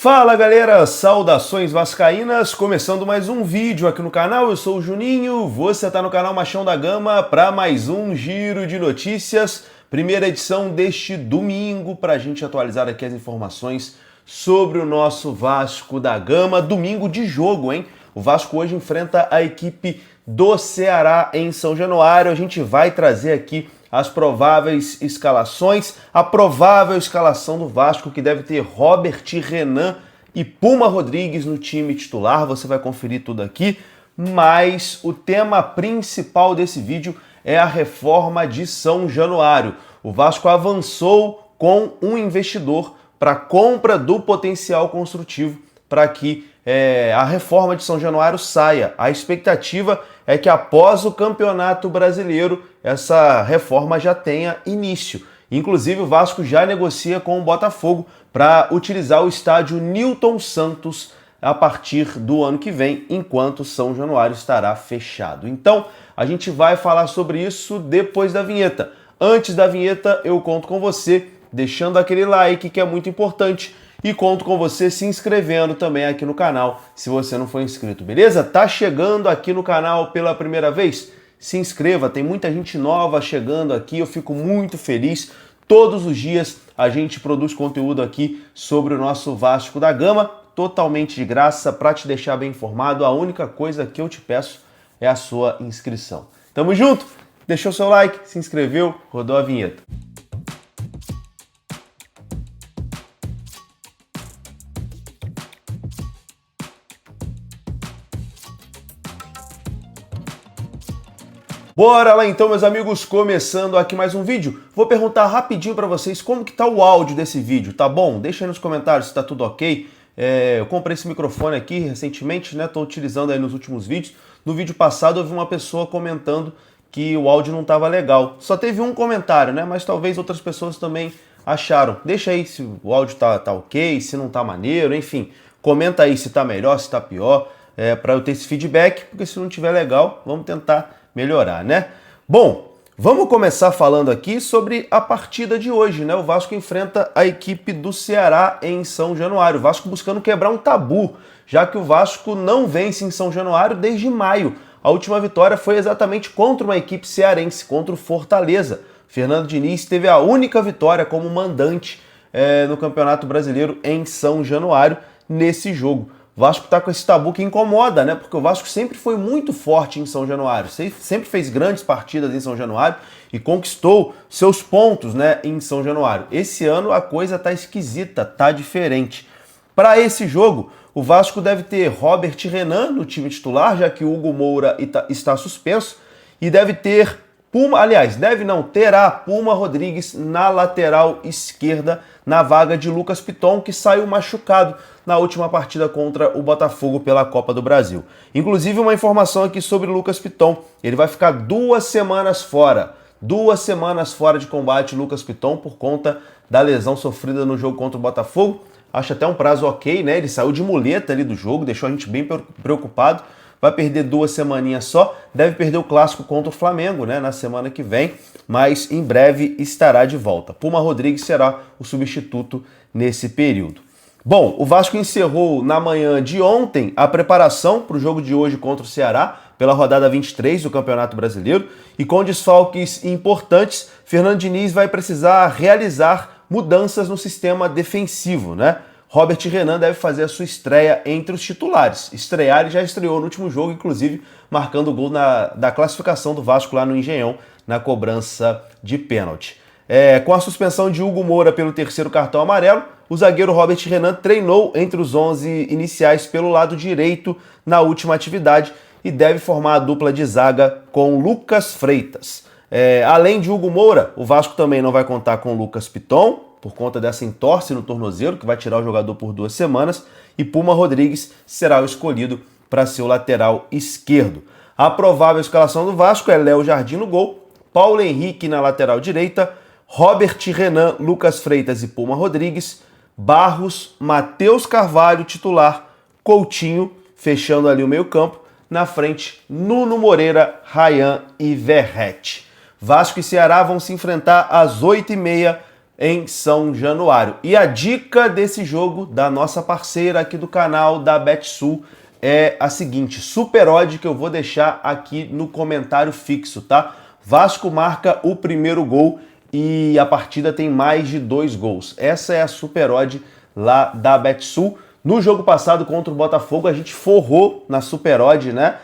Fala galera, saudações vascaínas, começando mais um vídeo aqui no canal, eu sou o Juninho, você está no canal Machão da Gama para mais um giro de notícias, primeira edição deste domingo para a gente atualizar aqui as informações sobre o nosso Vasco da Gama, domingo de jogo, hein? O Vasco hoje enfrenta a equipe do Ceará em São Januário, a gente vai trazer aqui as prováveis escalações, a provável escalação do Vasco, que deve ter Robert Renan e Puma Rodrigues no time titular, você vai conferir tudo aqui, mas o tema principal desse vídeo é a reforma de São Januário. O Vasco avançou com um investidor para a compra do potencial construtivo para que a reforma de São Januário saia. A expectativa é que após o Campeonato Brasileiro essa reforma já tenha início. Inclusive o Vasco já negocia com o Botafogo para utilizar o estádio Newton Santos a partir do ano que vem, enquanto São Januário estará fechado. Então a gente vai falar sobre isso depois da vinheta. Antes da vinheta eu conto com você deixando aquele like que é muito importante. E conto com você se inscrevendo também aqui no canal, se você não for inscrito, beleza? Tá chegando aqui no canal pela primeira vez? Se inscreva, tem muita gente nova chegando aqui, eu fico muito feliz. Todos os dias a gente produz conteúdo aqui sobre o nosso Vasco da Gama, totalmente de graça, para te deixar bem informado. A única coisa que eu te peço é a sua inscrição. Tamo junto? Deixou seu like, se inscreveu, rodou a vinheta. Bora lá então, meus amigos, começando aqui mais um vídeo. Vou perguntar rapidinho para vocês como que tá o áudio desse vídeo, tá bom? Deixa aí nos comentários se tá tudo ok. Eu comprei esse microfone aqui recentemente, né? Tô utilizando aí nos últimos vídeos. No vídeo passado eu vi uma pessoa comentando que o áudio não tava legal. Só teve um comentário, né? Mas talvez outras pessoas também acharam. Deixa aí se o áudio tá ok, se não tá maneiro, enfim. Comenta aí se tá melhor, se tá pior, para eu ter esse feedback, porque se não tiver legal, vamos tentar melhorar, né? Bom, vamos começar falando aqui sobre a partida de hoje, né? O Vasco enfrenta a equipe do Ceará em São Januário. O Vasco buscando quebrar um tabu, já que o Vasco não vence em São Januário desde maio. A última vitória foi exatamente contra uma equipe cearense, contra o Fortaleza. Fernando Diniz teve a única vitória como mandante no Campeonato Brasileiro em São Januário nesse jogo. O Vasco tá com esse tabu que incomoda, né? Porque o Vasco sempre foi muito forte em São Januário, sempre fez grandes partidas em São Januário e conquistou seus pontos, né, em São Januário. Esse ano a coisa tá esquisita, tá diferente. Para esse jogo, o Vasco deve ter Robert Renan no time titular, já que o Hugo Moura está suspenso, e deve ter terá Puma Rodrigues na lateral esquerda, na vaga de Lucas Piton, que saiu machucado na última partida contra o Botafogo pela Copa do Brasil. Inclusive, uma informação aqui sobre o Lucas Piton, ele vai ficar 2 semanas fora. 2 semanas fora de combate, Lucas Piton, por conta da lesão sofrida no jogo contra o Botafogo. Acho até um prazo ok, né? Ele saiu de muleta ali do jogo, deixou a gente bem preocupado. Vai perder 2 semaninhas só, deve perder o clássico contra o Flamengo, né, na semana que vem, mas em breve estará de volta. Puma Rodrigues será o substituto nesse período. Bom, o Vasco encerrou na manhã de ontem a preparação para o jogo de hoje contra o Ceará, pela rodada 23 do Campeonato Brasileiro, e com desfalques importantes, Fernando Diniz vai precisar realizar mudanças no sistema defensivo, né? Robert Renan deve fazer a sua estreia entre os titulares. Estrear, ele já estreou no último jogo, inclusive marcando o gol da classificação do Vasco lá no Engenhão, na cobrança de pênalti. Com a suspensão de Hugo Moura pelo 3º cartão amarelo, o zagueiro Robert Renan treinou entre os 11 iniciais pelo lado direito na última atividade e deve formar a dupla de zaga com Lucas Freitas. Além de Hugo Moura, o Vasco também não vai contar com Lucas Piton, por conta dessa entorse no tornozelo, que vai tirar o jogador por 2 semanas, e Puma Rodrigues será o escolhido para ser o lateral esquerdo. A provável escalação do Vasco é Léo Jardim no gol, Paulo Henrique na lateral direita, Robert Renan, Lucas Freitas e Puma Rodrigues, Barros, Matheus Carvalho titular, Coutinho, fechando ali o meio campo, na frente Nuno Moreira, Ryan e Verratti. Vasco e Ceará vão se enfrentar às 8h30 em São Januário. E a dica desse jogo da nossa parceira aqui do canal, da Betsul, é a seguinte: super odd que eu vou deixar aqui no comentário fixo, tá? Vasco marca o primeiro gol e a partida tem mais de 2 gols. Essa é a super odd lá da Betsul. No jogo passado contra o Botafogo a gente forrou na super odd, né?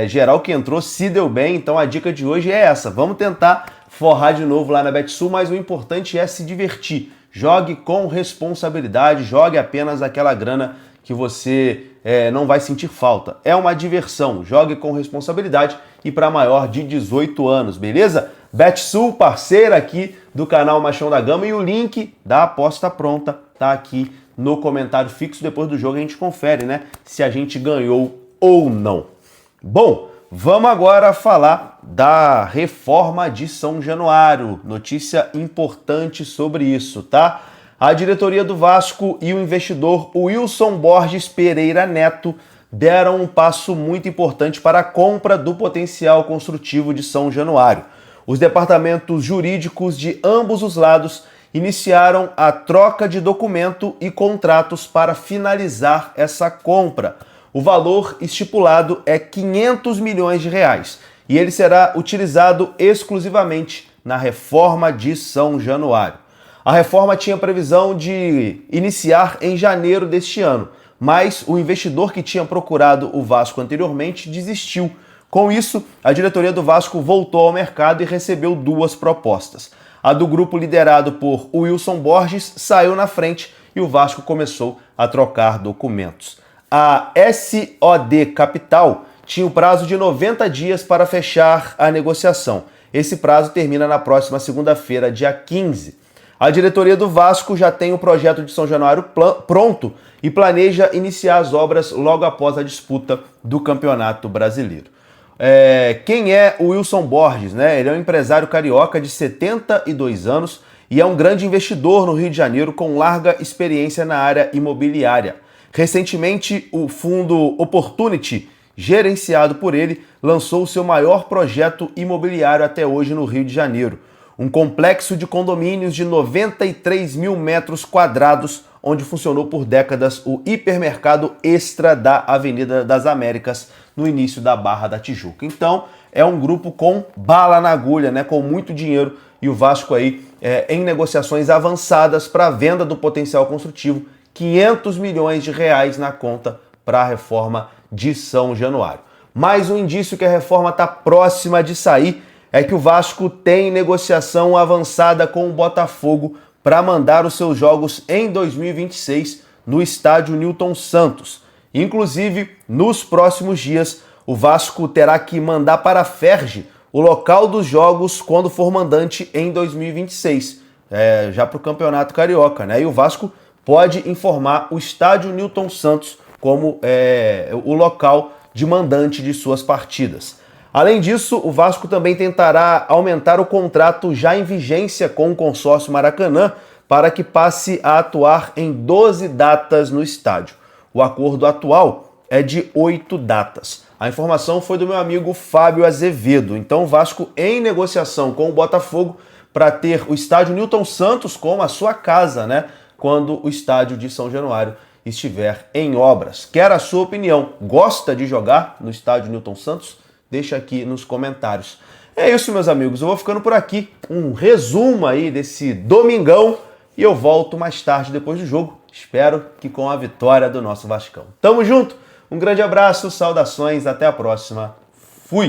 Geral que entrou se deu bem, então a dica de hoje é essa. Vamos tentar forrar de novo lá na Betsul, mas o importante é se divertir. Jogue com responsabilidade, jogue apenas aquela grana que você não vai sentir falta. É uma diversão, jogue com responsabilidade e para maior de 18 anos, beleza? Betsul, parceira aqui do canal Machão da Gama, e o link da aposta pronta tá aqui no comentário fixo. Depois do jogo a gente confere, né, se a gente ganhou ou não. Bom, vamos agora falar da reforma de São Januário. Notícia importante sobre isso, tá? A diretoria do Vasco e o investidor Wilson Borges Pereira Neto deram um passo muito importante para a compra do potencial construtivo de São Januário. Os departamentos jurídicos de ambos os lados iniciaram a troca de documento e contratos para finalizar essa compra. O valor estipulado é 500 milhões de reais e ele será utilizado exclusivamente na reforma de São Januário. A reforma tinha previsão de iniciar em janeiro deste ano, mas o investidor que tinha procurado o Vasco anteriormente desistiu. Com isso, a diretoria do Vasco voltou ao mercado e recebeu 2 propostas. A do grupo liderado por Wilson Borges saiu na frente e o Vasco começou a trocar documentos. A SOD Capital tinha o prazo de 90 dias para fechar a negociação. Esse prazo termina na próxima segunda-feira, dia 15. A diretoria do Vasco já tem o projeto de São Januário pronto e planeja iniciar as obras logo após a disputa do Campeonato Brasileiro. Quem é o Wilson Borges, né? Ele é um empresário carioca de 72 anos e é um grande investidor no Rio de Janeiro com larga experiência na área imobiliária. Recentemente, o fundo Opportunity, gerenciado por ele, lançou o seu maior projeto imobiliário até hoje no Rio de Janeiro. Um complexo de condomínios de 93 mil metros quadrados, onde funcionou por décadas o hipermercado Extra da Avenida das Américas, no início da Barra da Tijuca. Então, é um grupo com bala na agulha, né, com muito dinheiro, e o Vasco aí em negociações avançadas para a venda do potencial construtivo, 500 milhões de reais na conta para a reforma de São Januário. Mais um indício que a reforma está próxima de sair é que o Vasco tem negociação avançada com o Botafogo para mandar os seus jogos em 2026 no estádio Newton Santos. Inclusive, nos próximos dias, o Vasco terá que mandar para a Ferge o local dos jogos quando for mandante em 2026, já para o Campeonato Carioca, né? E o Vasco pode informar o estádio Newton Santos como o local de mandante de suas partidas. Além disso, o Vasco também tentará aumentar o contrato já em vigência com o consórcio Maracanã para que passe a atuar em 12 datas no estádio. O acordo atual é de 8 datas. A informação foi do meu amigo Fábio Azevedo. Então o Vasco em negociação com o Botafogo para ter o estádio Newton Santos como a sua casa, né? Quando o estádio de São Januário estiver em obras. Quer a sua opinião? Gosta de jogar no estádio Newton Santos? Deixa aqui nos comentários. É isso, meus amigos. Eu vou ficando por aqui. Um resumo aí desse domingão e eu volto mais tarde depois do jogo. Espero que com a vitória do nosso Vascão. Tamo junto. Um grande abraço, saudações, até a próxima. Fui!